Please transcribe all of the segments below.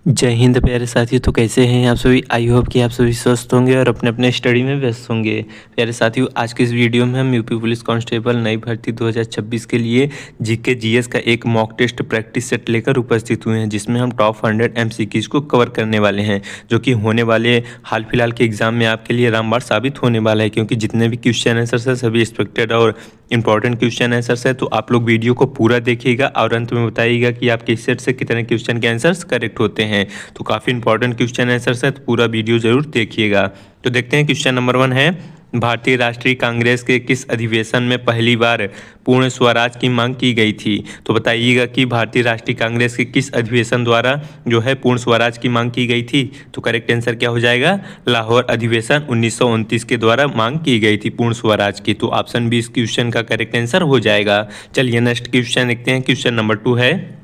जय हिंद प्यारे साथियों। तो कैसे हैं आप सभी। आई होप कि आप सभी स्वस्थ होंगे और अपने अपने स्टडी में व्यस्त होंगे। प्यारे साथियों, आज के इस वीडियो में हम यूपी पुलिस कांस्टेबल नई भर्ती 2026 के लिए जीके जीएस का एक मॉक टेस्ट प्रैक्टिस सेट लेकर उपस्थित हुए हैं, जिसमें हम टॉप 100 एमसीक्यूज को कवर करने वाले हैं, जो कि होने वाले हाल फिलहाल के एग्जाम में आपके लिए रामबाण साबित होने वाला है। क्योंकि जितने भी क्वेश्चन आंसर्स है सभी एक्सपेक्टेड और इंपॉर्टेंट क्वेश्चन आंसर्स है। तो आप लोग वीडियो को पूरा देखिएगा और अंत में बताइएगा कि आपके इस सेट से कितने क्वेश्चन के आंसर्स करेक्ट होते हैं। तो काफ़ी इंपॉर्टेंट क्वेश्चन आंसर्स है, तो पूरा वीडियो जरूर देखिएगा। तो देखते हैं क्वेश्चन नंबर 1 है, भारतीय राष्ट्रीय कांग्रेस के किस अधिवेशन में पहली बार पूर्ण स्वराज की मांग की गई थी। तो बताइएगा कि भारतीय राष्ट्रीय कांग्रेस के किस अधिवेशन द्वारा जो है पूर्ण स्वराज की मांग की गई थी। तो करेक्ट आंसर क्या हो जाएगा, लाहौर अधिवेशन 1929 के द्वारा मांग की गई थी पूर्ण स्वराज की। तो ऑप्शन बी इस क्वेश्चन का करेक्ट आंसर हो जाएगा। चलिए नेक्स्ट क्वेश्चन देखते हैं। क्वेश्चन नंबर 2 है,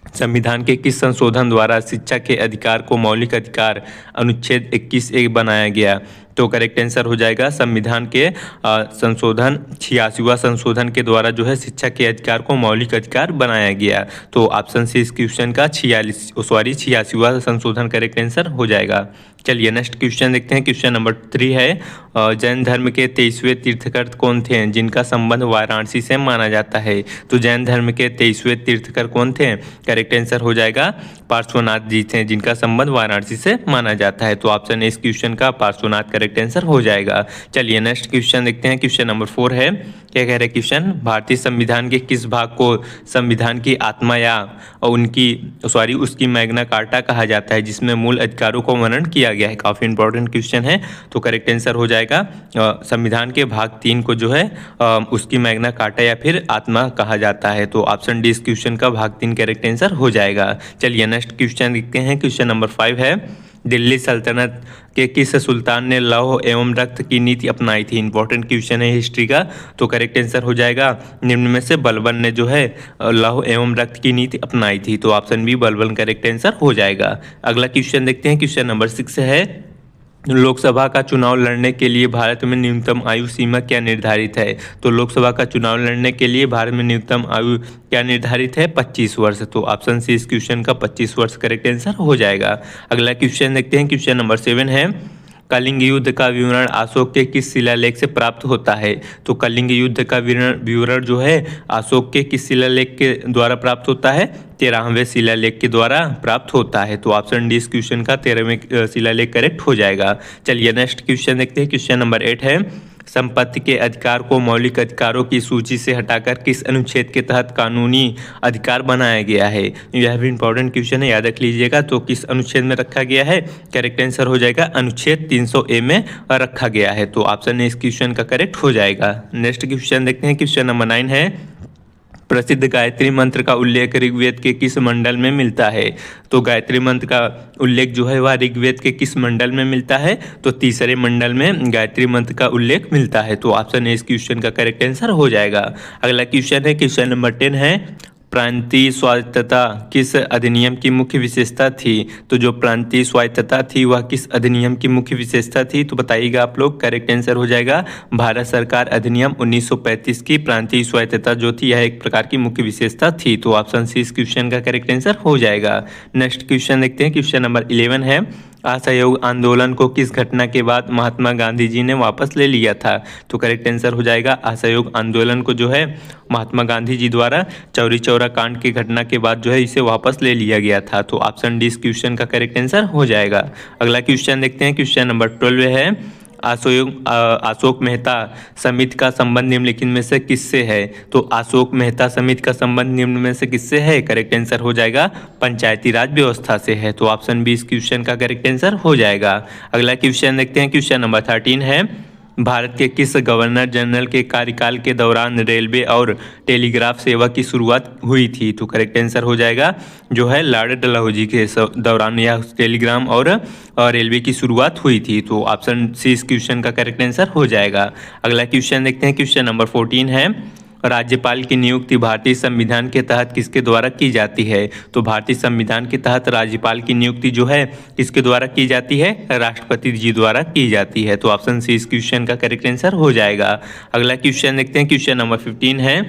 संविधान के किस संशोधन द्वारा शिक्षा के अधिकार को मौलिक अधिकार अनुच्छेद 21(1) बनाया गया। तो करेक्ट आंसर हो जाएगा संविधान के संशोधन 86वां संशोधन के द्वारा जो है शिक्षा के अधिकार को मौलिक अधिकार बनाया गया। तो ऑप्शन सी इस क्वेश्चन का 86वां संशोधन करेक्ट आंसर हो जाएगा। चलिए नेक्स्ट क्वेश्चन देखते हैं। क्वेश्चन नंबर 3 है, जैन धर्म के 23वें तीर्थकर कौन थे जिनका संबंध वाराणसी से माना जाता है। तो जैन धर्म के 23वें तीर्थकर कौन थे, करेक्ट आंसर हो जाएगा पार्श्वनाथ जी थे, जिनका संबंध वाराणसी से माना जाता है। तो ऑप्शन ए इस क्वेश्चन का पार्श्वनाथ करेक्ट आंसर हो जाएगा। चलिए नेक्स्ट क्वेश्चन देखते हैं। क्वेश्चन नंबर 4 है, क्या कह रहे हैं क्वेश्चन, भारतीय संविधान के किस भाग को संविधान की आत्मा या उसकी मैग्ना कार्टा कहा जाता है, जिसमें मूल अधिकारों को वर्णन किया गया है। काफ़ी इंपॉर्टेंट क्वेश्चन है। तो करेक्ट आंसर हो जाएगा संविधान के भाग 3 को जो है उसकी मैग्ना कार्टा या फिर आत्मा कहा जाता है। तो ऑप्शन डी इस क्वेश्चन का भाग 3 करेक्ट आंसर हो जाएगा। चलिए नेक्स्ट क्वेश्चन देखते हैं। क्वेश्चन नंबर 5 है, दिल्ली सल्तनत के किस सुल्तान ने लौह एवं रक्त की नीति अपनाई थी। इंपॉर्टेंट क्वेश्चन है हिस्ट्री का। तो करेक्ट आंसर हो जाएगा निम्न में से बलबन ने जो है लौह एवं रक्त की नीति अपनाई थी। तो option B Balban correct answer हो जाएगा। अगला क्वेश्चन देखते हैं। क्वेश्चन नंबर 6 है, लोकसभा का चुनाव लड़ने के लिए भारत में न्यूनतम आयु सीमा क्या निर्धारित है। तो लोकसभा का चुनाव लड़ने के लिए भारत में न्यूनतम आयु क्या निर्धारित है, 25 वर्ष। तो ऑप्शन सी इस क्वेश्चन का 25 वर्ष करेक्ट आंसर हो जाएगा। अगला क्वेश्चन देखते हैं। क्वेश्चन नंबर 7 है, कलिंग युद्ध का विवरण अशोक के किस शिलालेख से प्राप्त होता है। तो कलिंग युद्ध का विवरण जो है अशोक के किस शिलालेख के द्वारा प्राप्त होता है, 13वें शिलालेख के द्वारा प्राप्त होता है। तो ऑप्शन डी इस क्वेश्चन का 13वें शिलालेख करेक्ट हो जाएगा। चलिए नेक्स्ट क्वेश्चन देखते हैं। क्वेश्चन नंबर 8 है, संपत्ति के अधिकार को मौलिक अधिकारों की सूची से हटाकर किस अनुच्छेद के तहत कानूनी अधिकार बनाया गया है। यह भी इंपॉर्टेंट क्वेश्चन है, याद रख लीजिएगा। तो किस अनुच्छेद में रखा गया है, करेक्ट आंसर हो जाएगा अनुच्छेद 300A में रखा गया है। तो ऑप्शन ए इस क्वेश्चन का करेक्ट हो जाएगा। नेक्स्ट क्वेश्चन देखते हैं। क्वेश्चन नंबर 9 है, प्रसिद्ध गायत्री मंत्र का उल्लेख ऋग्वेद के किस मंडल में मिलता है। तो गायत्री मंत्र का उल्लेख जो है वह ऋग्वेद के किस मंडल में मिलता है। तो तीसरे मंडल में गायत्री मंत्र का उल्लेख मिलता है। तो ऑप्शन ए इस क्वेश्चन का करेक्ट आंसर हो जाएगा। अगला क्वेश्चन है, क्वेश्चन नंबर 10 है, प्रांतीय स्वायत्तता किस अधिनियम की मुख्य विशेषता थी। तो जो प्रांतीय स्वायत्तता थी वह किस अधिनियम की मुख्य विशेषता थी। तो बताइएगा आप लोग, करेक्ट आंसर हो जाएगा भारत सरकार अधिनियम 1935 की प्रांतीय स्वायत्तता जो थी यह एक प्रकार की मुख्य विशेषता थी। तो ऑप्शन सी इस क्वेश्चन का करेक्ट आंसर हो जाएगा। नेक्स्ट क्वेश्चन देखते हैं। क्वेश्चन नंबर 11 है, असहयोग आंदोलन को किस घटना के बाद महात्मा गांधी जी ने वापस ले लिया था। तो करेक्ट आंसर हो जाएगा असहयोग आंदोलन को जो है महात्मा गांधी जी द्वारा चौरी चौरा कांड की घटना के बाद जो है इसे वापस ले लिया गया था। तो ऑप्शन डी इस क्वेश्चन का करेक्ट आंसर हो जाएगा। अगला क्वेश्चन देखते हैं। क्वेश्चन नंबर 12 है, अशोक मेहता समिति का संबंध निम्नलिखित में से किससे है। तो अशोक मेहता समिति का संबंध निम्न में से किससे है, करेक्ट आंसर हो जाएगा पंचायती राज व्यवस्था से है। तो ऑप्शन बी इस क्वेश्चन का करेक्ट आंसर हो जाएगा। अगला क्वेश्चन देखते हैं। क्वेश्चन नंबर 13 है, भारत के किस गवर्नर जनरल के कार्यकाल के दौरान रेलवे और टेलीग्राफ सेवा की शुरुआत हुई थी। तो करेक्ट आंसर हो जाएगा जो है लॉर्ड डलहौजी के दौरान यह टेलीग्राम और रेलवे की शुरुआत हुई थी। तो ऑप्शन सी इस क्वेश्चन का करेक्ट आंसर हो जाएगा। अगला क्वेश्चन देखते हैं। क्वेश्चन नंबर 14 है, राज्यपाल की नियुक्ति भारतीय संविधान के तहत किसके द्वारा की जाती है। तो भारतीय संविधान के तहत राज्यपाल की नियुक्ति जो है किसके द्वारा की जाती है, राष्ट्रपति जी द्वारा की जाती है। तो ऑप्शन सी इस क्वेश्चन का करेक्ट आंसर हो जाएगा। अगला क्वेश्चन देखते हैं। क्वेश्चन नंबर 15 है,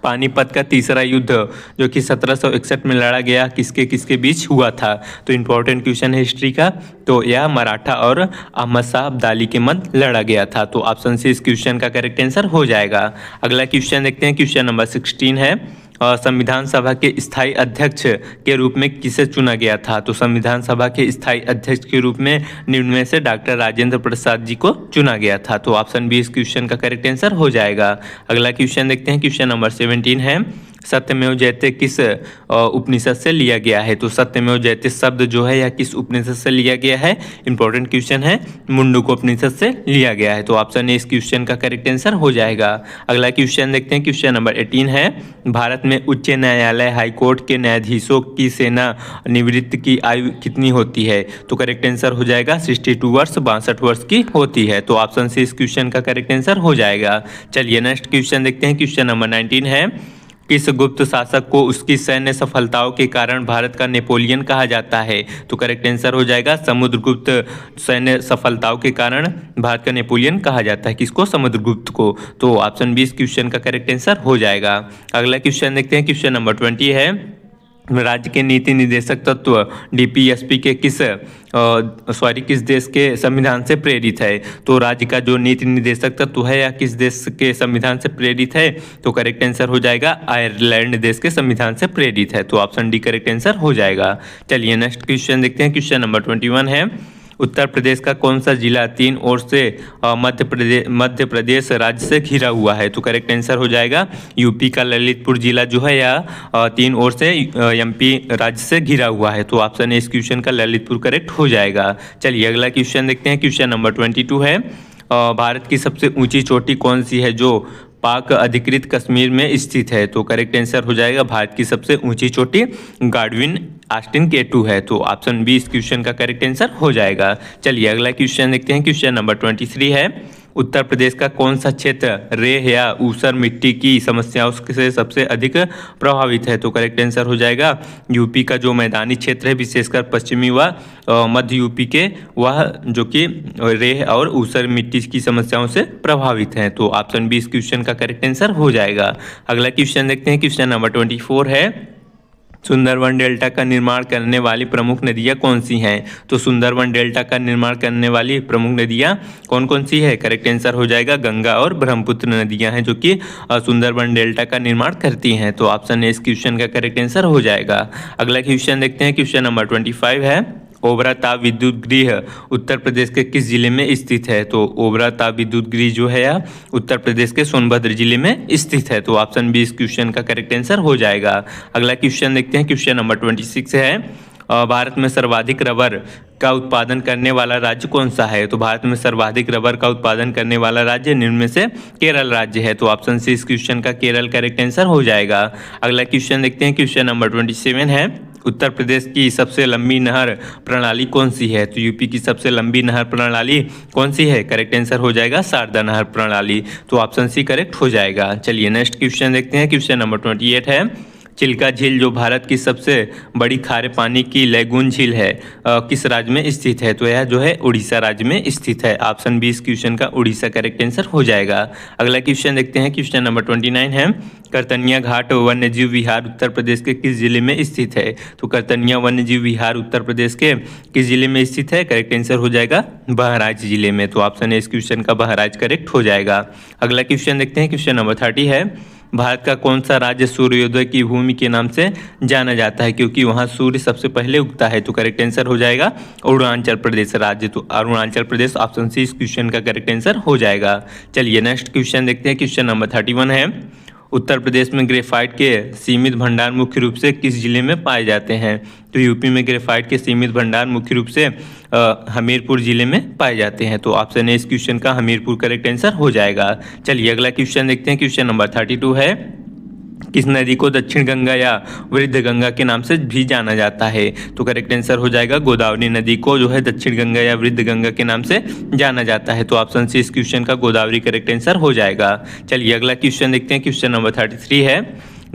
पानीपत का तीसरा युद्ध जो कि 1761 में लड़ा गया किसके किसके बीच हुआ था। तो इम्पोर्टेंट क्वेश्चन है हिस्ट्री का। तो यह मराठा और अहमद शाह अब्दाली के मध्य लड़ा गया था। तो ऑप्शन सी इस क्वेश्चन का करेक्ट आंसर हो जाएगा। अगला क्वेश्चन देखते हैं, क्वेश्चन नंबर 16 है, संविधान सभा के स्थायी अध्यक्ष के रूप में किसे चुना गया था। तो संविधान सभा के स्थायी अध्यक्ष के रूप में निम्न में से डॉक्टर राजेंद्र प्रसाद जी को चुना गया था। तो ऑप्शन बी इस क्वेश्चन का करेक्ट आंसर हो जाएगा। अगला क्वेश्चन देखते हैं, क्वेश्चन नंबर 17 है, सत्यमेव जयते किस उपनिषद से लिया गया है। तो सत्यमेव जयते शब्द जो है यह किस उपनिषद से लिया गया है। इंपॉर्टेंट क्वेश्चन है, मुंडकोपनिषद से लिया गया है। तो ऑप्शन ए इस क्वेश्चन का करेक्ट आंसर हो जाएगा। अगला क्वेश्चन देखते हैं, क्वेश्चन नंबर 18 है, भारत में उच्च न्यायालय हाईकोर्ट के न्यायाधीशों की सेना निवृत्ति की आयु कितनी होती है। तो करेक्ट आंसर हो जाएगा 62 वर्ष 62 वर्ष की होती है। तो ऑप्शन सी इस क्वेश्चन का करेक्ट आंसर हो जाएगा। चलिए नेक्स्ट क्वेश्चन देखते हैं, क्वेश्चन नंबर 19 है, किस गुप्त शासक को उसकी सैन्य सफलताओं के कारण भारत का नेपोलियन कहा जाता है। तो करेक्ट आंसर हो जाएगा समुद्रगुप्त। सैन्य सफलताओं के कारण भारत का नेपोलियन कहा जाता है किसको, समुद्रगुप्त को। तो ऑप्शन बी इस क्वेश्चन का करेक्ट आंसर हो जाएगा। अगला क्वेश्चन देखते हैं, क्वेश्चन नंबर 20 है, राज्य के नीति निदेशक तत्व डीपीएसपी के किस देश के संविधान से प्रेरित है। तो राज्य का जो नीति निदेशक तत्व है या किस देश के संविधान से प्रेरित है। तो करेक्ट आंसर हो जाएगा आयरलैंड देश के संविधान से प्रेरित है। तो ऑप्शन डी करेक्ट आंसर हो जाएगा। चलिए नेक्स्ट क्वेश्चन देखते हैं, क्वेश्चन नंबर 21 है, उत्तर प्रदेश का कौन सा जिला तीन ओर से मध्य प्रदेश राज्य से घिरा हुआ है। तो करेक्ट आंसर हो जाएगा यूपी का ललितपुर जिला जो है या तीन ओर से एमपी राज्य से घिरा हुआ है। तो ऑप्शन ए इस क्वेश्चन का ललितपुर करेक्ट हो जाएगा। चलिए अगला क्वेश्चन देखते हैं, क्वेश्चन नंबर 22 है, भारत की सबसे ऊंची चोटी कौन सी है जो पाक अधिकृत कश्मीर में स्थित है। तो करेक्ट आंसर हो जाएगा भारत की सबसे ऊंची चोटी गाडविन आस्टिन केटू है। तो ऑप्शन बी इस क्वेश्चन का करेक्ट आंसर हो जाएगा। चलिए अगला क्वेश्चन देखते हैं, क्वेश्चन नंबर 23 है, उत्तर प्रदेश का कौन सा क्षेत्र रेह या ऊसर मिट्टी की समस्याओं से सबसे अधिक प्रभावित है। तो करेक्ट आंसर हो जाएगा यूपी का जो मैदानी क्षेत्र है विशेषकर पश्चिमी व मध्य यूपी के वह जो कि रेह और ऊसर मिट्टी की समस्याओं से प्रभावित हैं। तो ऑप्शन बी इस क्वेश्चन का करेक्ट आंसर हो जाएगा। अगला क्वेश्चन देखते हैं, क्वेश्चन नंबर 24 है, सुंदरवन डेल्टा का निर्माण करने वाली प्रमुख नदियाँ कौन सी हैं। तो सुंदरवन डेल्टा का निर्माण करने वाली प्रमुख नदियाँ कौन कौन सी है। करेक्ट आंसर हो जाएगा गंगा और ब्रह्मपुत्र नदियाँ हैं जो कि सुंदरवन डेल्टा का निर्माण करती हैं। तो ऑप्शन ए इस क्वेश्चन का करेक्ट आंसर हो जाएगा। अगला क्वेश्चन देखते हैं, क्वेश्चन नंबर 25 है, ओबरा ताप विद्युत गृह उत्तर प्रदेश के किस जिले में स्थित है। तो ओबरा ताप विद्युत गृह जो है उत्तर प्रदेश के सोनभद्र जिले में स्थित है। तो ऑप्शन बी इस क्वेश्चन का करेक्ट आंसर हो जाएगा। अगला क्वेश्चन देखते हैं, क्वेश्चन नंबर 26 है, भारत में सर्वाधिक रबर का उत्पादन करने वाला राज्य कौन सा है। तो भारत में सर्वाधिक रबर का उत्पादन करने वाला राज्य निम्न में से केरल राज्य है। तो ऑप्शन सी इस क्वेश्चन का केरल करेक्ट आंसर हो जाएगा। अगला क्वेश्चन देखते हैं, क्वेश्चन नंबर 27 है, उत्तर प्रदेश की सबसे लंबी नहर प्रणाली कौन सी है। तो यूपी की सबसे लंबी नहर प्रणाली कौन सी है। करेक्ट आंसर हो जाएगा शारदा नहर प्रणाली। तो ऑप्शन सी करेक्ट हो जाएगा। चलिए नेक्स्ट क्वेश्चन देखते हैं, क्वेश्चन नंबर 28 है, चिल्का झील जो भारत की सबसे बड़ी खारे पानी की लैगून झील है किस राज्य में स्थित है। तो यह जो है उड़ीसा राज्य में स्थित है। ऑप्शन बी इस क्वेश्चन का उड़ीसा करेक्ट आंसर हो जाएगा। अगला क्वेश्चन देखते हैं, क्वेश्चन नंबर 29 है, करतनिया घाट वन्यजीव विहार उत्तर प्रदेश के किस जिले में स्थित है। तो करतनिया वन्यजीव विहार उत्तर प्रदेश के किस जिले में स्थित है। करेक्ट आंसर हो जाएगा बहराइच जिले में। तो ऑप्शन ए इस क्वेश्चन का बहराइच करेक्ट हो जाएगा। अगला क्वेश्चन देखते हैं, क्वेश्चन नंबर 30 है, भारत का कौन सा राज्य सूर्योदय की भूमि के नाम से जाना जाता है क्योंकि वहां सूर्य सबसे पहले उगता है। तो करेक्ट आंसर हो जाएगा अरुणाचल प्रदेश राज्य। तो अरुणाचल प्रदेश ऑप्शन सी इस क्वेश्चन का करेक्ट आंसर हो जाएगा। चलिए नेक्स्ट क्वेश्चन देखते हैं, क्वेश्चन नंबर 31 है, उत्तर प्रदेश में ग्रेफाइट के सीमित भंडार मुख्य रूप से किस जिले में पाए जाते हैं। तो यूपी में ग्रेफाइट के सीमित भंडार मुख्य रूप से हमीरपुर जिले में पाए जाते हैं। तो ऑप्शन ए इस क्वेश्चन का हमीरपुर करेक्ट आंसर हो जाएगा। चलिए अगला क्वेश्चन देखते हैं, क्वेश्चन नंबर 32 है, किस नदी को दक्षिण गंगा या वृद्ध गंगा के नाम से भी जाना जाता है। तो करेक्ट आंसर हो जाएगा गोदावरी नदी को जो है दक्षिण गंगा या वृद्ध गंगा के नाम से जाना जाता है। तो ऑप्शन सी इस क्वेश्चन का गोदावरी करेक्ट आंसर हो जाएगा। चलिए अगला क्वेश्चन देखते हैं, क्वेश्चन नंबर 33 है,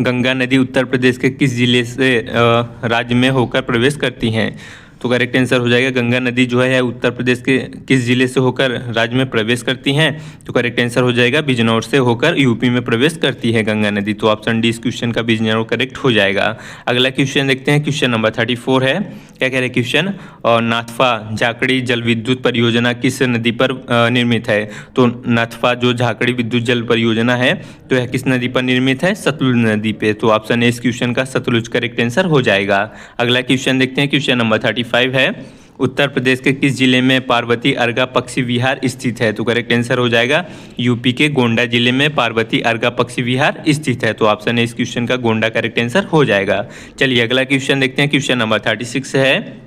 गंगा नदी उत्तर प्रदेश के किस जिले से राज्य में होकर प्रवेश करती हैं। तो तो करेक्ट आंसर हो जाएगा गंगा नदी जो है उत्तर प्रदेश के किस जिले से होकर राज्य में प्रवेश करती हैं, तो करेक्ट आंसर हो जाएगा बिजनौर से होकर यूपी में प्रवेश करती है गंगा नदी। तो ऑप्शन डी इस क्वेश्चन का बिजनौर करेक्ट हो जाएगा। अगला क्वेश्चन देखते हैं, क्वेश्चन नंबर 34 है। क्या कह रहे हैं क्वेश्चन, और नाथपा झाकड़ी जल विद्युत परियोजना किस नदी पर निर्मित है, तो नाथपा जो झाकड़ी विद्युत जल परियोजना है तो यह किस नदी पर निर्मित है, सतलुज नदी पे। तो ऑप्शन ए इस क्वेश्चन का सतलुज करेक्ट आंसर हो जाएगा। अगला क्वेश्चन देखते हैं, क्वेश्चन नंबर 35 है। उत्तर प्रदेश के किस जिले में पार्वती अर्गा पक्षी विहार स्थित है, तो करेक्ट आंसर हो जाएगा यूपी के गोंडा जिले में पार्वती अर्गा पक्षी विहार स्थित है। तो ऑप्शन ए इस क्वेश्चन का गोंडा करेक्ट आंसर हो जाएगा। चलिए अगला क्वेश्चन देखते हैं, क्वेश्चन नंबर 36 है।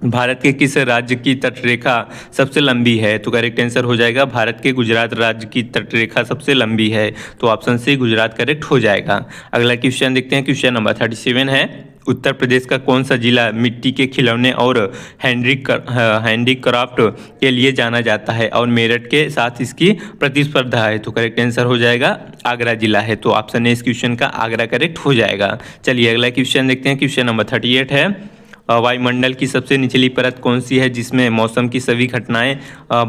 भारत के किस राज्य की तटरेखा सबसे लंबी है, तो करेक्ट आंसर हो जाएगा भारत के गुजरात राज्य की तटरेखा सबसे लंबी है। तो ऑप्शन सी गुजरात करेक्ट हो जाएगा। अगला क्वेश्चन देखते हैं, क्वेश्चन नंबर 37 है। उत्तर प्रदेश का कौन सा जिला मिट्टी के खिलौने और हैंडीक्राफ्ट के लिए जाना जाता है और मेरठ के साथ इसकी प्रतिस्पर्धा है, तो करेक्ट आंसर हो जाएगा आगरा जिला है। तो ऑप्शन ए इस क्वेश्चन का आगरा करेक्ट हो जाएगा। चलिए अगला क्वेश्चन देखते हैं, क्वेश्चन नंबर 38 है। वायुमंडल की सबसे निचली परत कौन सी है जिसमें मौसम की सभी घटनाएं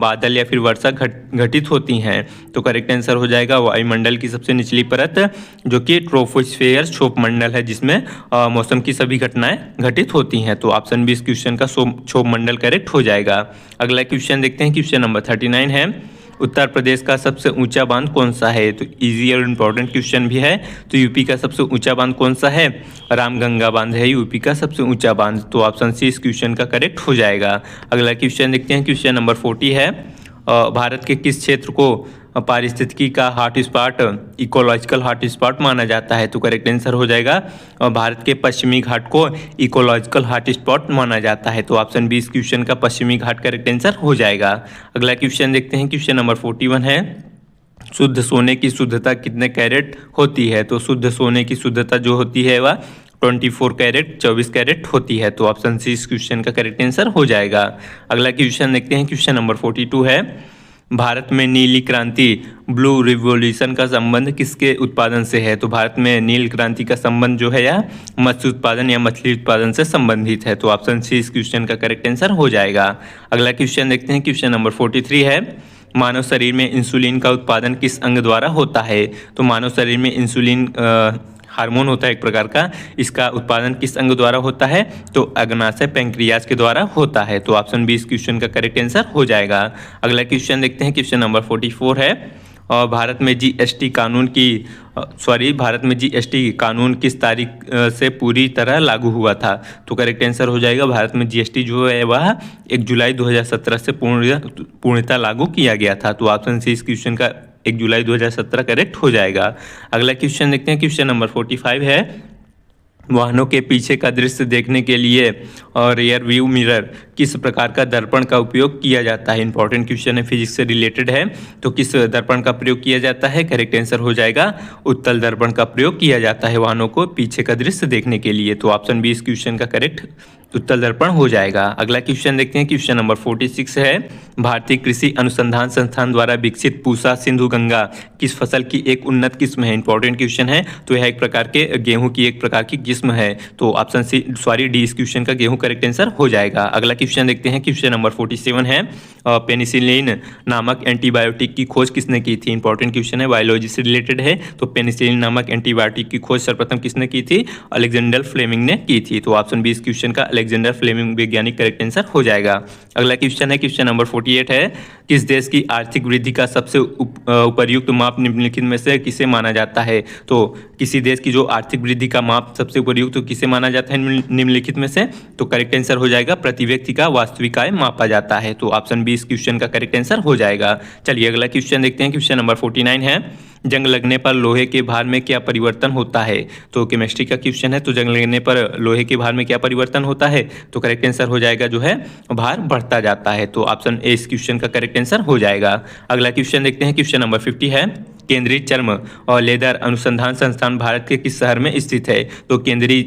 बादल या फिर वर्षा घटित होती हैं, तो करेक्ट आंसर हो जाएगा वायुमंडल की सबसे निचली परत जो कि ट्रोपोस्फेयर क्षोभमंडल है जिसमें मौसम की सभी घटनाएं घटित होती हैं। तो ऑप्शन बी इस क्वेश्चन का क्षोभमंडल करेक्ट हो जाएगा। अगला क्वेश्चन देखते हैं, क्वेश्चन नंबर 39 है। उत्तर प्रदेश का सबसे ऊंचा बांध कौन सा है, तो इजी और इम्पोर्टेंट क्वेश्चन भी है। तो यूपी का सबसे ऊंचा बांध कौन सा है, रामगंगा बांध है यूपी का सबसे ऊंचा बांध। तो ऑप्शन सी इस क्वेश्चन का करेक्ट हो जाएगा। अगला क्वेश्चन देखते हैं, क्वेश्चन नंबर 40 है। भारत के किस क्षेत्र को पारिस्थितिकी का हॉटस्पॉट इकोलॉजिकल हॉटस्पॉट माना जाता है, तो करेक्ट आंसर हो जाएगा भारत के पश्चिमी घाट को इकोलॉजिकल हॉटस्पॉट माना जाता है। तो ऑप्शन बी इस क्वेश्चन का पश्चिमी घाट करेक्ट आंसर हो जाएगा। अगला क्वेश्चन देखते हैं, क्वेश्चन नंबर 41 है। शुद्ध सोने की शुद्धता कितने कैरेट होती है, तो शुद्ध सोने की शुद्धता जो होती है वह 24 कैरेट 24 कैरेट होती है। तो ऑप्शन सी इस क्वेश्चन का करेक्ट आंसर हो जाएगा। अगला क्वेश्चन देखते हैं, क्वेश्चन नंबर 42 है। भारत में नीली क्रांति ब्लू रिवॉल्यूशन का संबंध किसके उत्पादन से है, तो भारत में नील क्रांति का संबंध जो है यह मत्स्य उत्पादन या मछली उत्पादन से संबंधित है। तो ऑप्शन सी इस क्वेश्चन का करेक्ट आंसर हो जाएगा। अगला क्वेश्चन देखते हैं, क्वेश्चन नंबर 43 है। मानव शरीर में इंसुलिन का उत्पादन किस अंग द्वारा होता है, तो मानव शरीर में इंसुलिन हार्मोन होता है एक प्रकार का, इसका उत्पादन किस अंग द्वारा होता है, तो अग्नाशय पैंक्रियाज के द्वारा होता है। तो ऑप्शन बी इस क्वेश्चन का करेक्ट आंसर हो जाएगा। अगला क्वेश्चन देखते हैं, क्वेश्चन नंबर 44 है। और भारत में जीएसटी कानून किस तारीख से पूरी तरह लागू हुआ था, तो करेक्ट आंसर हो जाएगा भारत में जीएसटी जो है वह 1 जुलाई 2017 से पूर्णतः लागू किया गया था। तो ऑप्शन सी इस क्वेश्चन का 1 जुलाई 2017 करेक्ट हो जाएगा। अगला क्वेश्चन देखते हैं, क्वेश्चन नंबर 45 है। वाहनों के पीछे का दृश्य देखने के लिए और रियर व्यू मिरर किस प्रकार का दर्पण का उपयोग किया जाता है, इंपॉर्टेंट क्वेश्चन है, फिजिक्स से रिलेटेड है। तो किस दर्पण का प्रयोग किया जाता है, करेक्ट आंसर हो जाएगा उत्तल दर्पण का प्रयोग किया जाता है वाहनों को पीछे का दृश्य देखने के लिए। तो ऑप्शन बी इस क्वेश्चन का करेक्ट उत्तल दर्पण हो जाएगा। अगला क्वेश्चन देखते हैं, क्वेश्चन नंबर 46 है। भारतीय कृषि अनुसंधान संस्थान द्वारा विकसित पूसा सिंधु गंगा किस फसल की एक उन्नत किस्म है, इंपॉर्टेंट क्वेश्चन है। तो यह एक प्रकार के गेहूं की एक प्रकार की किस्म है। तो ऑप्शन सी डी इस क्वेश्चन का गेहूं करेक्ट आंसर हो जाएगा। अगला क्वेश्चन देखते हैं, क्वेश्चन नंबर 47 है। पेनिसिलिन नामक एंटीबायोटिक की खोज किसने की थी, इंपॉर्टेंट क्वेश्चन है, बायोलॉजी से रिलेटेड है। तो पेनिसिलिन नामक एंटीबायोटिक की खोज सर्वप्रथम किसने की थी, अलेक्जेंडर फ्लेमिंग ने की थी। तो ऑप्शन बी इस क्वेश्चन का अलेक्जेंडर फ्लेमिंग वैज्ञानिक करेक्ट आंसर हो जाएगा। अगला क्वेश्चन है, क्वेश्चन नंबर 48 है। किस देश की आर्थिक वृद्धि का सबसे उपर्युक्त माप निम्नलिखित में से किसे माना जाता है, तो किसी देश की जो आर्थिक वृद्धि का माप सबसे उपर्युक्त तो किसे माना जाता है निम्नलिखित में से, तो करेक्ट आंसर हो जाएगा प्रति व्यक्ति का वास्तविक आय मापा जाता है। तो ऑप्शन बी इस क्वेश्चन का करेक्ट आंसर हो जाएगा। चलिए अगला क्वेश्चन देखते हैं, क्वेश्चन नंबर 49 है। जंग लगने पर लोहे के भार में क्या परिवर्तन होता है, तो केमिस्ट्री का क्वेश्चन है। तो जंग लगने पर लोहे के भार में क्या परिवर्तन होता है, तो करेक्ट आंसर हो जाएगा जो है भार बढ़ता जाता है। तो ऑप्शन ए इस क्वेश्चन का करेक्ट आंसर हो जाएगा। अगला क्वेश्चन देखते हैं, क्वेश्चन नंबर 50 है। केंद्रीय चर्म और लेदर अनुसंधान संस्थान भारत के किस शहर में स्थित है? तो केंद्रीय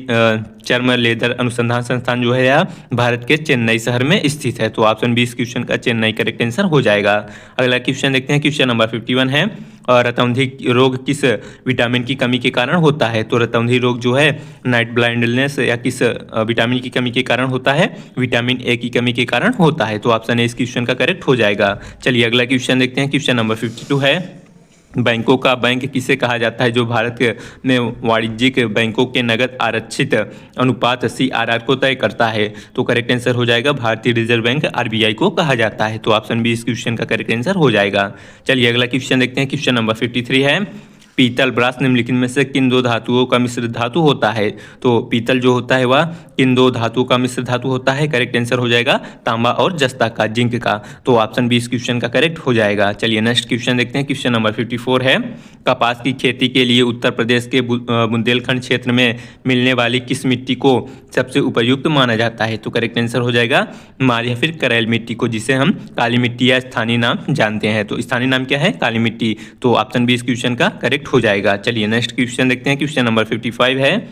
चर्म लेदर अनुसंधान संस्थान जो है यह भारत के चेन्नई शहर में स्थित है। तो ऑप्शन बी इस क्वेश्चन का चेन्नई करेक्ट आंसर हो जाएगा। अगला क्वेश्चन देखते हैं, क्वेश्चन नंबर 51 है, और रतौंधी रोग किस विटामिन की कमी के कारण होता है? तो रतौंधी रोग जो है नाइट ब्लाइंडनेस या किस विटामिन की कमी के कारण होता है? विटामिन ए की कमी के कारण होता है। तो ऑप्शन ए इस क्वेश्चन का करेक्ट हो जाएगा। चलिए अगला क्वेश्चन देखते हैं, क्वेश्चन नंबर 52 है, बैंकों का बैंक किसे कहा जाता है? जो भारत में वाणिज्यिक बैंकों के नगद आरक्षित अनुपात CRR को तय करता है? तो करेक्ट आंसर हो जाएगा भारतीय रिजर्व बैंक RBI को कहा जाता है। तो ऑप्शन बी इस क्वेश्चन का करेक्ट आंसर हो जाएगा। चलिए अगला क्वेश्चन देखते हैं, क्वेश्चन नंबर 53 है, पीतल ब्रास निम्नलिखित में से किन दो धातुओं का मिश्र धातु होता है? तो पीतल जो होता है वह किन दो धातुओं का मिश्र धातु होता है? करेक्ट आंसर हो जाएगा तांबा और जस्ता का, जिंक का। तो ऑप्शन बी इस क्वेश्चन का करेक्ट हो जाएगा। चलिए नेक्स्ट क्वेश्चन देखते हैं, क्वेश्चन नंबर 54 है, कपास की खेती के लिए उत्तर प्रदेश के बुंदेलखंड क्षेत्र में मिलने वाली किस मिट्टी को सबसे उपयुक्त माना जाता है? तो करेक्ट आंसर हो जाएगा माल या फिर करैल मिट्टी को, जिसे हम काली मिट्टी या स्थानीय नाम जानते हैं। तो स्थानीय नाम क्या है? काली मिट्टी। तो ऑप्शन बी इस क्वेश्चन का करेक्ट हो जाएगा। चलिए नेक्स्ट क्वेश्चन देखते हैं, क्वेश्चन नंबर 55 है,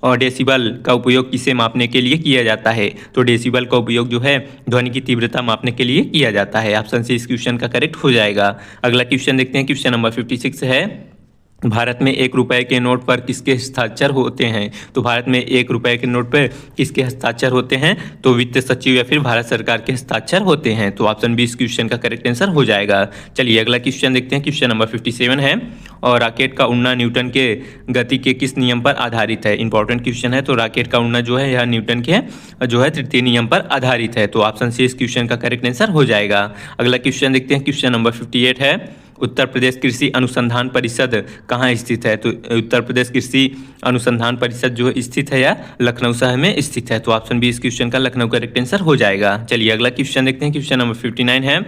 और डेसिबल का उपयोग किसे मापने के लिए किया जाता है? तो डेसिबल का उपयोग जो है ध्वनि की तीव्रता मापने के लिए किया जाता है। ऑप्शन सी इस क्वेश्चन का करेक्ट हो जाएगा। अगला क्वेश्चन देखते हैं, क्वेश्चन नंबर 56 है, भारत में 1 रुपए के नोट पर किसके हस्ताक्षर होते हैं? तो भारत में 1 रुपए के नोट पर किसके हस्ताक्षर होते हैं? तो वित्त सचिव या फिर भारत सरकार के हस्ताक्षर होते हैं। तो ऑप्शन बी इस क्वेश्चन का करेक्ट आंसर हो जाएगा। चलिए अगला क्वेश्चन देखते हैं, क्वेश्चन नंबर 57 है, और रॉकेट का उड़ना न्यूटन के गति के किस नियम पर आधारित है? इंपॉर्टेंट क्वेश्चन है। तो रॉकेट का उड़ना जो है यह न्यूटन के जो है तृतीय नियम पर आधारित है। तो ऑप्शन सी इस क्वेश्चन का करेक्ट आंसर हो जाएगा। अगला क्वेश्चन देखते हैं, क्वेश्चन नंबर 58 है, उत्तर प्रदेश कृषि अनुसंधान परिषद कहाँ स्थित है? तो उत्तर प्रदेश कृषि अनुसंधान परिषद जो स्थित है या लखनऊ शहर में स्थित है। तो ऑप्शन बी इस क्वेश्चन का लखनऊ करेक्ट आंसर हो जाएगा। चलिए अगला क्वेश्चन देखते हैं, क्वेश्चन नंबर 59 है,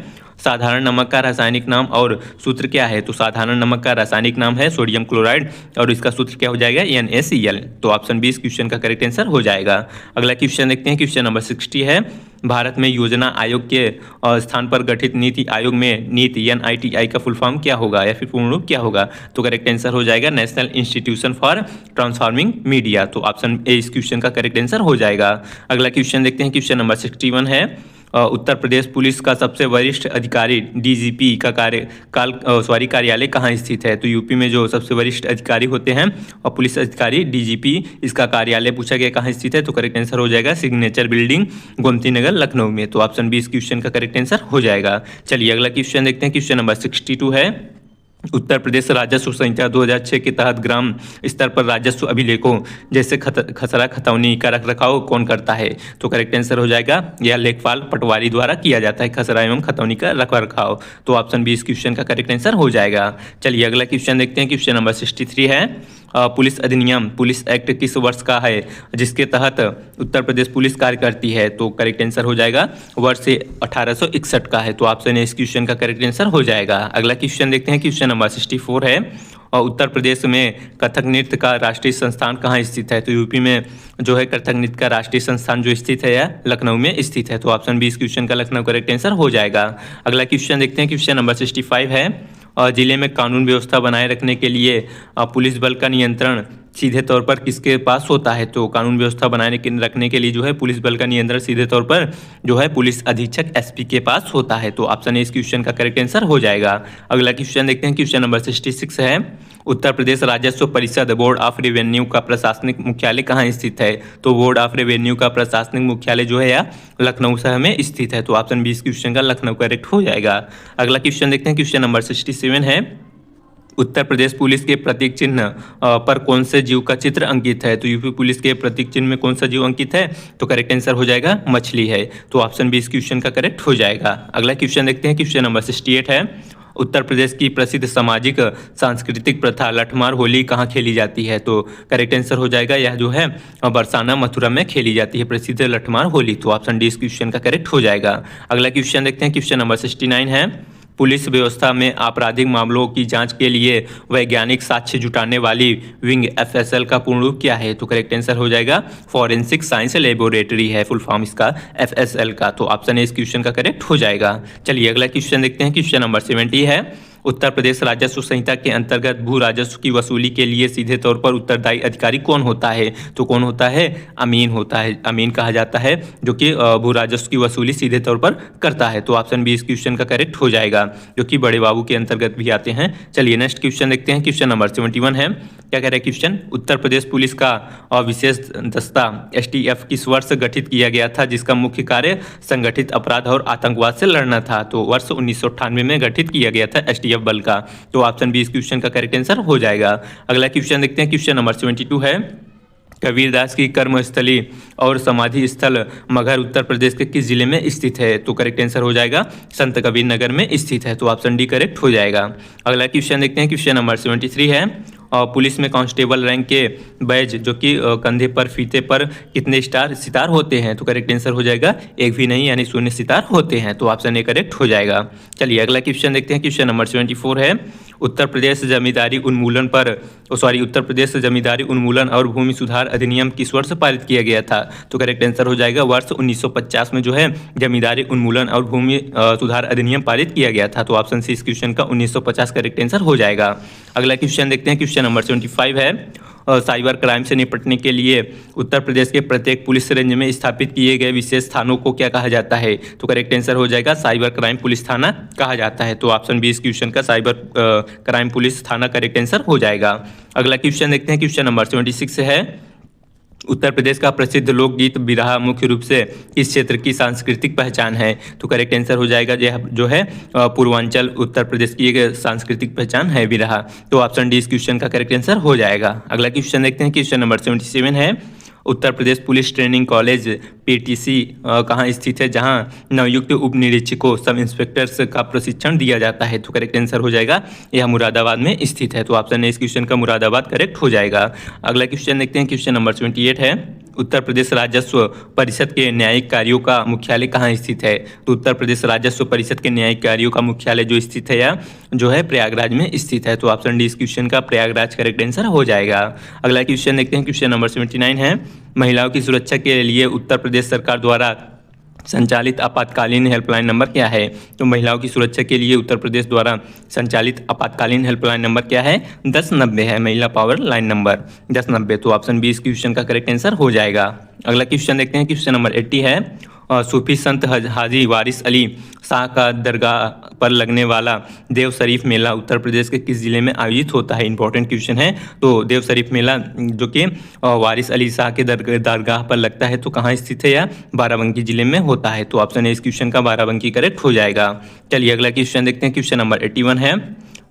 साधारण नमक का रासायनिक नाम और सूत्र क्या है? तो साधारण नमक का रासायनिक नाम है सोडियम क्लोराइड, और इसका सूत्र क्या हो जाएगा? NaCl। तो ऑप्शन बी इस क्वेश्चन का करेक्ट आंसर हो जाएगा। अगला क्वेश्चन देखते हैं, क्वेश्चन नंबर 60 है, भारत में योजना आयोग के स्थान पर गठित नीति आयोग में नीति NITI का फुल फॉर्म क्या होगा या फिर पूर्ण रूप क्या होगा? तो करेक्ट आंसर हो जाएगा national institution for transforming media. तो ऑप्शन ए इस क्वेश्चन का करेक्ट आंसर हो जाएगा। अगला क्वेश्चन देखते हैं, क्वेश्चन नंबर 61 है, उत्तर प्रदेश पुलिस का सबसे वरिष्ठ अधिकारी DGP का कार्यालय कहाँ स्थित है? तो यूपी में जो सबसे वरिष्ठ अधिकारी होते हैं और पुलिस अधिकारी DGP, इसका कार्यालय पूछा गया कहाँ स्थित है? तो करेक्ट आंसर हो जाएगा सिग्नेचर बिल्डिंग, गोमती नगर, लखनऊ में। तो ऑप्शन बी इस क्वेश्चन का करेक्ट आंसर हो जाएगा। चलिए अगला क्वेश्चन देखते हैं, क्वेश्चन नंबर 62 है, उत्तर प्रदेश राजस्व संहिता 2006 के तहत ग्राम स्तर पर राजस्व अभिलेखों जैसे खसरा खतौनी का रखरखाव कौन करता है? तो करेक्ट आंसर हो जाएगा यह लेखपाल पटवारी द्वारा किया जाता है खसरा एवं खतौनी का रखरखाव। तो ऑप्शन बी इस क्वेश्चन का करेक्ट आंसर हो जाएगा। चलिए अगला क्वेश्चन देखते हैं, क्वेश्चन नंबर 63 है, पुलिस अधिनियम पुलिस एक्ट किस वर्ष का है जिसके तहत उत्तर प्रदेश पुलिस कार्य करती है? तो करेक्ट आंसर हो जाएगा वर्ष 1861 का है। तो ऑप्शन ए इस क्वेश्चन का करेक्ट आंसर हो जाएगा। अगला क्वेश्चन देखते हैं, क्वेश्चन नंबर 64 है, और उत्तर प्रदेश में कथक नृत्य का राष्ट्रीय संस्थान कहाँ स्थित है? तो यूपी में जो है कथक नृत्य का राष्ट्रीय संस्थान जो स्थित है या लखनऊ में स्थित है। तो ऑप्शन बी इस क्वेश्चन का लखनऊ करेक्ट आंसर हो जाएगा। अगला क्वेश्चन देखते हैं, क्वेश्चन नंबर 65 है, और जिले में कानून व्यवस्था बनाए रखने के लिए पुलिस बल का नियंत्रण सीधे तौर पर किसके पास होता है? तो कानून व्यवस्था बनाए रखने के लिए जो है पुलिस बल का नियंत्रण सीधे तौर पर जो है पुलिस अधीक्षक SP के पास होता है। तो ऑप्शन ए इस क्वेश्चन का करेक्ट आंसर हो जाएगा। अगला क्वेश्चन देखते हैं, क्वेश्चन नंबर 66 है, उत्तर प्रदेश राजस्व परिषद बोर्ड ऑफ रेवेन्यू का प्रशासनिक मुख्यालय कहाँ स्थित है? तो बोर्ड ऑफ रेवेन्यू का प्रशासनिक मुख्यालय जो है या लखनऊ शहर में स्थित है। तो ऑप्शन बी इस क्वेश्चन का लखनऊ करेक्ट हो जाएगा। अगला क्वेश्चन देखते हैं, क्वेश्चन नंबर 67 है, उत्तर प्रदेश पुलिस के प्रतीक चिन्ह पर कौन से जीव का चित्र अंकित है? तो यूपी पुलिस के प्रतीक चिन्ह में कौन सा जीव अंकित है? तो करेक्ट आंसर हो जाएगा मछली है। तो ऑप्शन बी इस क्वेश्चन का करेक्ट हो जाएगा। अगला क्वेश्चन देखते हैं, क्वेश्चन नंबर 68 है, उत्तर प्रदेश की प्रसिद्ध सामाजिक सांस्कृतिक प्रथा लठमार होली कहाँ खेली जाती है? तो करेक्ट आंसर हो जाएगा यह जो है बरसाना मथुरा में खेली जाती है प्रसिद्ध लठमार होली। तो ऑप्शन डी इस क्वेश्चन का करेक्ट हो जाएगा। अगला क्वेश्चन देखते हैं, क्वेश्चन नंबर 69 है, पुलिस व्यवस्था में आपराधिक मामलों की जांच के लिए वैज्ञानिक साक्ष्य जुटाने वाली विंग FSL का पूर्ण रूप क्या है? तो करेक्ट आंसर हो जाएगा फॉरेंसिक साइंस लेबोरेटरी है फुल फॉर्म इसका FSL का। तो ऑप्शन ए इस क्वेश्चन का करेक्ट हो जाएगा। चलिए अगला क्वेश्चन देखते हैं, क्वेश्चन नंबर 70 है, उत्तर प्रदेश राजस्व संहिता के अंतर्गत भू राजस्व की वसूली के लिए सीधे तौर पर उत्तरदायी अधिकारी कौन होता है? तो कौन होता है? अमीन होता है, अमीन कहा जाता है, जो कि भू राजस्व की वसूली सीधे तौर पर करता है। तो ऑप्शन बी इस क्वेश्चन का करेक्ट हो जाएगा, जो कि बड़े बाबू के अंतर्गत भी आते हैं। चलिए नेक्स्ट क्वेश्चन देखते हैं। क्वेश्चन नंबर 71 है। क्या कह रहा है क्वेश्चन? उत्तर प्रदेश पुलिस का विशेष दस्ता STF किस वर्ष गठित किया गया था, जिसका मुख्य कार्य संगठित अपराध और आतंकवाद से लड़ना था? तो वर्ष 1998 में गठित किया गया था STF बल का। तो ऑप्शन बी इस क्वेश्चन का करेक्ट आंसर हो जाएगा। अगला क्वेश्चन देखते हैं। क्वेश्चन नंबर 72 है। कबीरदास की कर्मस्थली और समाधि स्थल मगहर उत्तर प्रदेश के किस जिले में स्थित है? तो करेक्ट आंसर हो जाएगा संत कबीर नगर में स्थित है। तो ऑप्शन डी करेक्ट हो जाएगा। अगला क्वेश्चन देखते हैं। क्वेश्चन नंबर 73 है। और पुलिस में कांस्टेबल रैंक के बैज जो कि कंधे पर फीते पर कितने सितार होते हैं? तो करेक्ट आंसर हो जाएगा एक भी नहीं, यानी 0 सितार होते हैं। तो ऑप्शन ए करेक्ट हो जाएगा। चलिए अगला क्वेश्चन देखते हैं। क्वेश्चन नंबर 74 है। उत्तर प्रदेश जमींदारी उन्मूलन और भूमि सुधार अधिनियम किस वर्ष पारित किया गया था? तो करेक्ट आंसर हो जाएगा वर्ष 1950 में जो है जमींदारी उन्मूलन और भूमि सुधार अधिनियम पारित किया गया था। तो ऑप्शन सी इस क्वेश्चन का 1950 करेक्ट आंसर हो जाएगा। अगला क्वेश्चन देखते हैं। क्वेश्चन नंबर 75 है। साइबर क्राइम से निपटने के लिए उत्तर प्रदेश के प्रत्येक पुलिस रेंज में स्थापित किए गए विशेष थानों को क्या कहा जाता है? तो करेक्ट आंसर हो जाएगा साइबर क्राइम पुलिस थाना कहा जाता है। तो ऑप्शन बी इस क्वेश्चन का साइबर क्राइम पुलिस थाना करेक्ट आंसर हो जाएगा। अगला क्वेश्चन देखते हैं। क्वेश्चन नंबर 76 है। उत्तर प्रदेश का प्रसिद्ध लोकगीत बिरहा मुख्य रूप से इस क्षेत्र की सांस्कृतिक पहचान है? तो करेक्ट आंसर हो जाएगा जो है पूर्वांचल उत्तर प्रदेश की एक सांस्कृतिक पहचान है बिरहा। तो ऑप्शन डी इस क्वेश्चन का करेक्ट आंसर हो जाएगा। अगला क्वेश्चन देखते हैं। क्वेश्चन नंबर 77 है। Uttar Pradesh police training college PTC कहाँ स्थित है, जहाँ नवयुक्त उप निरीक्षकों सब इंस्पेक्टर्स का प्रशिक्षण दिया जाता है? तो करेक्ट आंसर हो जाएगा यह मुरादाबाद में स्थित है। तो ऑप्शन ए इस क्वेश्चन का मुरादाबाद करेक्ट हो जाएगा। अगला क्वेश्चन देखते हैं। क्वेश्चन नंबर 28 है। उत्तर प्रदेश राजस्व परिषद के न्यायिक कार्यों का मुख्यालय कहाँ स्थित है? तो उत्तर प्रदेश राजस्व परिषद के न्यायिक कार्यों का मुख्यालय जो स्थित है या जो है प्रयागराज में स्थित है। तो ऑप्शन डी इस क्वेश्चन का प्रयागराज करेक्ट आंसर हो जाएगा। अगला क्वेश्चन देखते हैं। क्वेश्चन नंबर 79 है। महिलाओं की सुरक्षा के लिए उत्तर प्रदेश सरकार द्वारा संचालित आपातकालीन हेल्पलाइन नंबर क्या है? तो महिलाओं की सुरक्षा के लिए उत्तर प्रदेश द्वारा संचालित आपातकालीन हेल्पलाइन नंबर क्या है? 1090 है, महिला पावर लाइन नंबर 1090। तो ऑप्शन बी इस क्वेश्चन का करेक्ट आंसर हो जाएगा। अगला क्वेश्चन देखते हैं। क्वेश्चन नंबर 80 है। सूफी संत हाजी वारिस अली शाह का दरगाह पर लगने वाला देव शरीफ मेला उत्तर प्रदेश के किस जिले में आयोजित होता है? इंपॉर्टेंट क्वेश्चन है। तो देव शरीफ मेला जो कि वारिस अली शाह के दरगाह पर लगता है, तो कहाँ स्थित है? या बाराबंकी जिले में होता है। तो ऑप्शन है इस क्वेश्चन का बाराबंकी करेक्ट हो जाएगा। चलिए अगला क्वेश्चन देखते हैं। क्वेश्चन नंबर 81 है।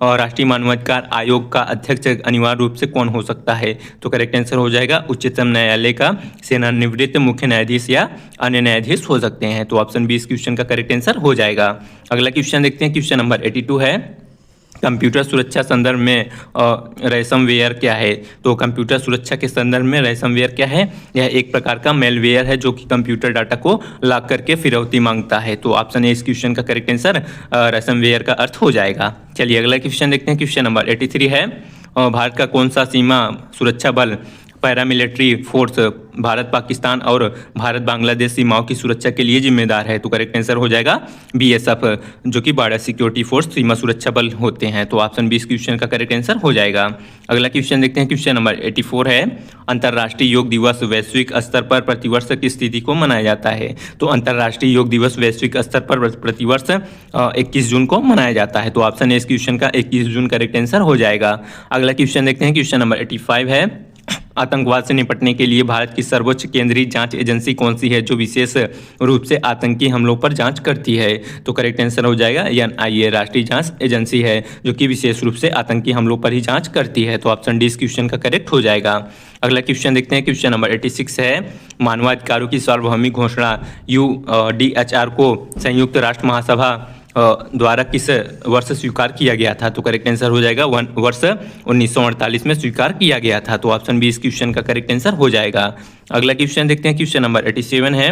और राष्ट्रीय मानवाधिकार आयोग का अध्यक्ष अनिवार्य रूप से कौन हो सकता है? तो करेक्ट आंसर हो जाएगा उच्चतम न्यायालय का सेवानिवृत्त मुख्य न्यायाधीश या अन्य न्यायाधीश हो सकते हैं। तो ऑप्शन बी इस क्वेश्चन का करेक्ट आंसर हो जाएगा। अगला क्वेश्चन देखते हैं। क्वेश्चन नंबर 82 है। कंप्यूटर सुरक्षा संदर्भ में रैंसमवेयर क्या है? तो कंप्यूटर सुरक्षा के संदर्भ में रैंसमवेयर क्या है? यह एक प्रकार का मेलवेयर है जो कि कंप्यूटर डाटा को लॉक करके फिरौती मांगता है। तो ऑप्शन ए इस क्वेश्चन का करेक्ट आंसर रैंसमवेयर का अर्थ हो जाएगा। चलिए अगला क्वेश्चन देखते हैं। क्वेश्चन नंबर 83 है। भारत का कौन सा सीमा सुरक्षा बल पैरामिलिट्री फोर्स भारत पाकिस्तान और भारत बांग्लादेश सीमाओं की सुरक्षा के लिए जिम्मेदार है? तो करेक्ट आंसर हो जाएगा BSF, जो कि बॉर्डर सिक्योरिटी फोर्स सीमा सुरक्षा बल होते हैं। तो ऑप्शन बी इस क्वेश्चन का करेक्ट आंसर हो जाएगा। अगला क्वेश्चन देखते हैं। क्वेश्चन नंबर 84 है। अंतर्राष्ट्रीय योग दिवस वैश्विक स्तर पर प्रतिवर्ष किस तिथि को मनाया जाता है? तो अंतर्राष्ट्रीय योग दिवस वैश्विक स्तर पर प्रतिवर्ष 21 जून को मनाया जाता है। तो ऑप्शन ए इस क्वेश्चन का 21 जून करेक्ट आंसर हो जाएगा। अगला क्वेश्चन देखते हैं। क्वेश्चन नंबर 85 है। आतंकवाद से निपटने के लिए भारत की सर्वोच्च केंद्रीय जांच एजेंसी कौन सी है जो विशेष रूप से आतंकी हमलों पर जांच करती है? तो करेक्ट आंसर हो जाएगा NIA, राष्ट्रीय जांच एजेंसी है जो कि विशेष रूप से आतंकी हमलों पर ही जांच करती है। तो ऑप्शन डी इस क्वेश्चन का करेक्ट हो जाएगा। अगला क्वेश्चन देखते हैं। क्वेश्चन नंबर 86 है। मानवाधिकारों की सार्वभौमिक घोषणा UDHR को संयुक्त राष्ट्र महासभा द्वारा किस वर्ष स्वीकार किया गया था? तो करेक्ट आंसर हो जाएगा वर्ष 1948 में स्वीकार किया गया था। तो ऑप्शन बी इस क्वेश्चन का करेक्ट आंसर हो जाएगा। अगला क्वेश्चन देखते हैं। क्वेश्चन नंबर 87 है।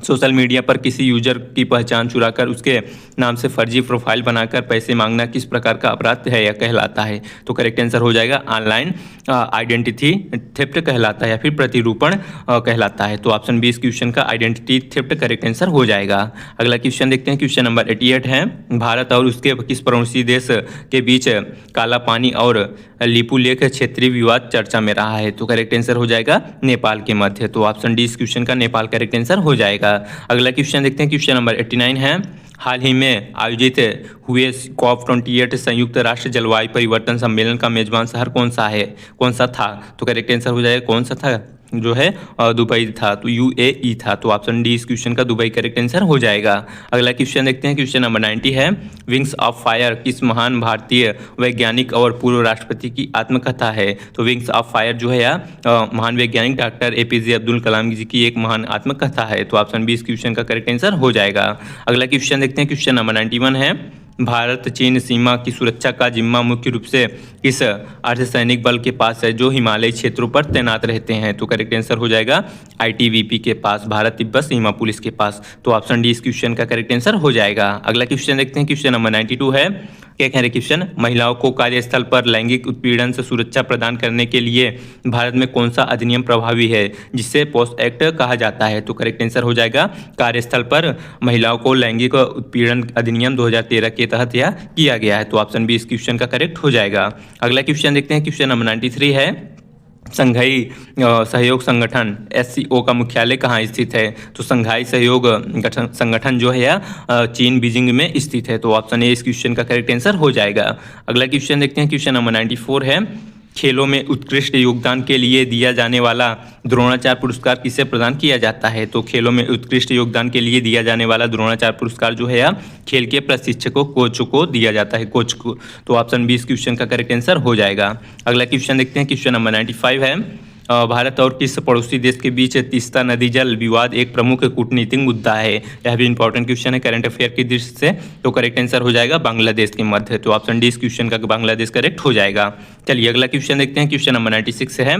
सोशल मीडिया पर किसी यूजर की पहचान चुराकर उसके नाम से फर्जी प्रोफाइल बनाकर पैसे मांगना किस प्रकार का अपराध है या कहलाता है? तो करेक्ट आंसर हो जाएगा ऑनलाइन आइडेंटिटी थेफ्ट कहलाता है या फिर प्रतिरूपण कहलाता है। तो ऑप्शन बी इस क्वेश्चन का आइडेंटिटी थेफ्ट करेक्ट आंसर हो जाएगा। अगला क्वेश्चन देखते हैं, क्वेश्चन नंबर 88 है, भारत और उसके किस पड़ोसी देश के बीच काला पानी और लिपुलेख क्षेत्रीय विवाद चर्चा में रहा है? तो करेक्ट आंसर हो जाएगा नेपाल के मध्य। तो ऑप्शन डी इस क्वेश्चन का नेपाल करेक्ट आंसर हो जाएगा। अगला क्वेश्चन देखते हैं, क्वेश्चन नंबर 89 है, हाल ही में आयोजित हुए COP28 संयुक्त राष्ट्र जलवायु परिवर्तन सम्मेलन का मेजबान शहर कौन सा था? तो करेक्ट आंसर हो जाएगा कौन सा था जो है दुबई था, तो UAE था। तो ऑप्शन डी इस क्वेश्चन का दुबई करेक्ट आंसर हो जाएगा। अगला क्वेश्चन देखते हैं, क्वेश्चन नंबर 90 है, विंग्स ऑफ फायर किस महान भारतीय वैज्ञानिक और पूर्व राष्ट्रपति की आत्मकथा है? तो विंग्स ऑफ फायर जो है महान वैज्ञानिक डॉक्टर APJ अब्दुल कलाम जी की एक महान आत्मकथा है। तो ऑप्शन बी इस क्वेश्चन का करेक्ट आंसर हो जाएगा। अगला क्वेश्चन देखते हैं, क्वेश्चन नंबर 91 है, भारत चीन सीमा की सुरक्षा का जिम्मा मुख्य रूप से किस अर्धसैनिक बल के पास है जो हिमालयी क्षेत्रों पर तैनात रहते हैं? तो करेक्ट आंसर हो जाएगा ITBP के पास, भारत तिब्बत सीमा पुलिस के पास। तो ऑप्शन डी इस क्वेश्चन का करेक्ट आंसर हो जाएगा। अगला क्वेश्चन देखते हैं, क्वेश्चन नंबर 92 है, क्या कह रहे क्वेश्चन, महिलाओं को कार्यस्थल पर लैंगिक उत्पीड़न से सुरक्षा प्रदान करने के लिए भारत में कौन सा अधिनियम प्रभावी है जिसे पोस्ट एक्ट कहा जाता है? तो करेक्ट आंसर हो जाएगा कार्यस्थल पर महिलाओं को लैंगिक उत्पीड़न अधिनियम 2013 के तहत यह किया गया है। तो ऑप्शन बी इस क्वेश्चन का करेक्ट हो जाएगा। अगला क्वेश्चन देखते हैं, क्वेश्चन नंबर 93 है, संघाई सहयोग संगठन SCO का मुख्यालय कहाँ स्थित है? तो संघाई सहयोग संगठन जो है चीन बीजिंग में स्थित है। तो ऑप्शन ए इस क्वेश्चन का करेक्ट आंसर हो जाएगा। अगला क्वेश्चन देखते हैं, क्वेश्चन नंबर 94 है, खेलों में उत्कृष्ट योगदान के लिए दिया जाने वाला द्रोणाचार्य पुरस्कार किसे प्रदान किया जाता है? तो खेलों में उत्कृष्ट योगदान के लिए दिया जाने वाला द्रोणाचार्य पुरस्कार जो है खेल के प्रशिक्षकों कोच को दिया जाता है, कोच को। तो ऑप्शन बी इस क्वेश्चन का करेक्ट आंसर हो जाएगा। अगला क्वेश्चन देखते हैं, क्वेश्चन नंबर 95 है, भारत और किस पड़ोसी देश के बीच तीस्ता नदी जल विवाद एक प्रमुख कूटनीतिक मुद्दा है? यह भी इंपॉर्टेंट क्वेश्चन है करंट अफेयर की दृष्टि से। तो करेक्ट आंसर हो जाएगा बांग्लादेश के मध्य। तो ऑप्शन डी इस क्वेश्चन का बांग्लादेश करेक्ट हो जाएगा। चलिए अगला क्वेश्चन देखते हैं, क्वेश्चन नंबर 96 है,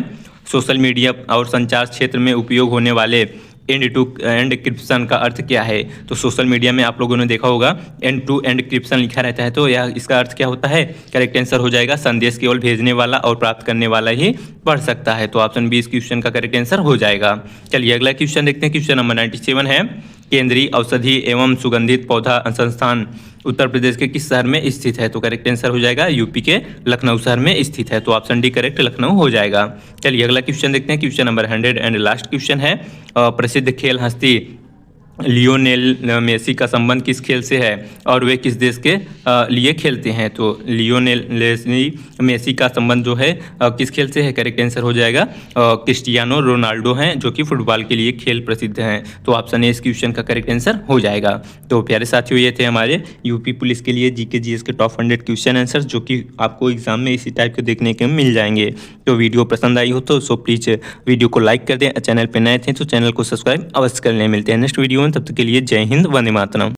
सोशल मीडिया और संचार क्षेत्र में उपयोग होने वाले एंड टू एंड क्रिप्शन का अर्थ क्या है? तो सोशल मीडिया में आप लोगों ने देखा होगा एंड टू एंड क्रिप्शन लिखा रहता है, तो यह इसका अर्थ क्या होता है? करेक्ट आंसर हो जाएगा संदेश केवल भेजने वाला और प्राप्त करने वाला ही पढ़ सकता है। तो ऑप्शन बी इस क्वेश्चन का करेक्ट आंसर हो जाएगा। चलिए अगला क्वेश्चन देखते हैं, क्वेश्चन नंबर 97 है, केंद्रीय औषधि एवं सुगंधित पौधा संस्थान उत्तर प्रदेश के किस शहर में स्थित है? तो करेक्ट आंसर हो जाएगा यूपी के लखनऊ शहर में स्थित है। तो ऑप्शन डी करेक्ट लखनऊ हो जाएगा। चलिए अगला क्वेश्चन देखते हैं, question number 100 and last question है, प्रसिद्ध खेल हस्ती लियोनेल मेसी का संबंध किस खेल से है और वे किस देश के लिए खेलते हैं? तो लियोनेल मेसी का संबंध जो है किस खेल से है? करेक्ट आंसर हो जाएगा क्रिस्टियानो रोनाल्डो हैं जो कि फुटबॉल के लिए खेल प्रसिद्ध हैं। तो ऑप्शन ए इस क्वेश्चन का करेक्ट आंसर हो जाएगा। तो प्यारे साथियों, ये थे हमारे यूपी पुलिस के लिए GK GS के टॉप 100 क्वेश्चन आंसर जो कि आपको एग्जाम में इसी टाइप के देखने के मिल जाएंगे। तो वीडियो पसंद आई हो तो सो प्लीज़ वीडियो को लाइक कर दें, चैनल पर नए थे तो चैनल को सब्सक्राइब अवश्य कर लें। मिलते हैं नेक्स्ट वीडियो में, तब तक के लिए जय हिंद, वंदे मातरम।